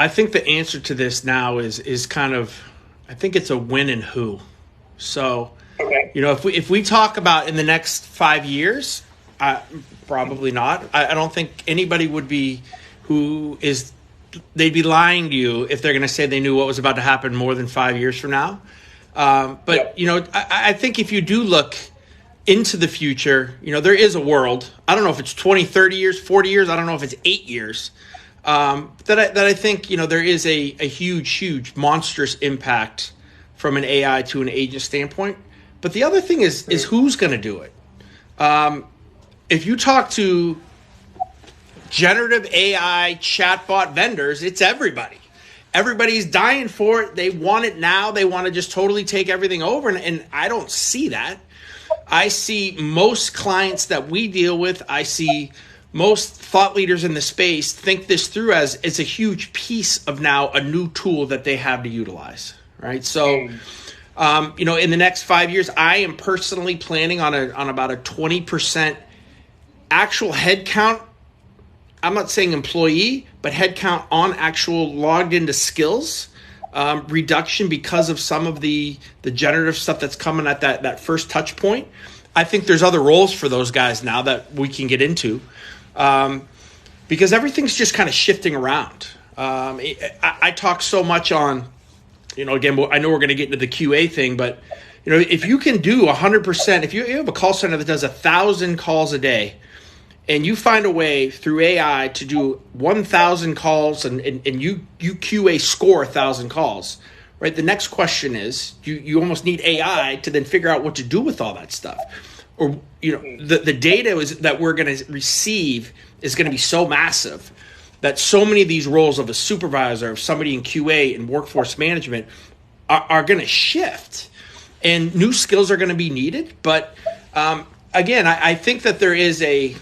I think the answer to this now is kind of, I think it's a when and who. So, if we talk about in the next 5 years, probably not. I don't think anybody would be they'd be lying to you if they're going to say they knew what was about to happen more than 5 years from now. I think if you do look into the future, there is a world. I don't know if it's 20, 30 years, 40 years. I don't know if it's 8 years. That I think, there is a huge, monstrous impact from an AI to an agent standpoint. But the other thing is who's going to do it. If you talk to generative AI chatbot vendors, it's everybody. Everybody's dying for it. They want it now. They want to just totally take everything over. And I don't see that. I see most clients that we deal with, I see most thought leaders in the space think this through as it's a huge piece of now a new tool that they have to utilize, right? So, in the next 5 years, I am personally planning on about a 20% actual headcount. I'm not saying employee, but headcount on actual logged into skills reduction because of some of the generative stuff that's coming at that first touch point. I think there's other roles for those guys now that we can get into because everything's just kind of shifting around. I talk so much on, again, I know we're going to get into the QA thing, but if you can do 100%, if you have a call center that does 1,000 calls a day, and you find a way through AI to do 1,000 calls and you QA score 1,000 calls, right? The next question is, you almost need AI to then figure out what to do with all that stuff. Or, the data that we're going to receive is going to be so massive that so many of these roles of a supervisor, of somebody in QA and workforce management are going to shift. And new skills are going to be needed. But again, I think that there is a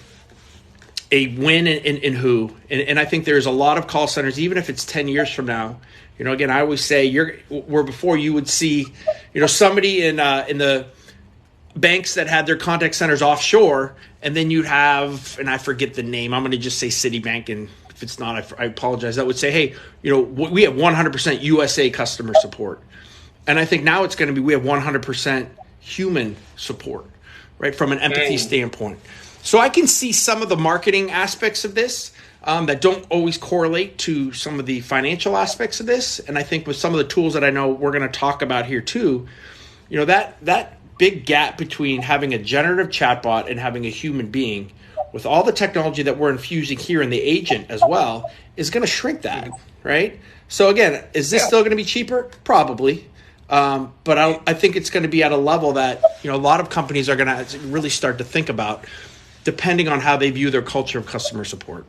when and who. And I think there's a lot of call centers, even if it's 10 years from now. Again, I always say where before you would see, somebody in the banks that had their contact centers offshore, and then you'd have, and I forget the name, I'm going to just say Citibank, and if it's not, I apologize. That would say, hey, we have 100% USA customer support. And I think now it's going to be, we have 100% human support, right, from an empathy standpoint. So I can see some of the marketing aspects of this that don't always correlate to some of the financial aspects of this. And I think with some of the tools that I know we're going to talk about here too, that big gap between having a generative chatbot and having a human being with all the technology that we're infusing here in the agent as well is going to shrink that, right? So again, is this still going to be cheaper? Probably. But I think it's going to be at a level that, a lot of companies are going to really start to think about, depending on how they view their culture of customer support.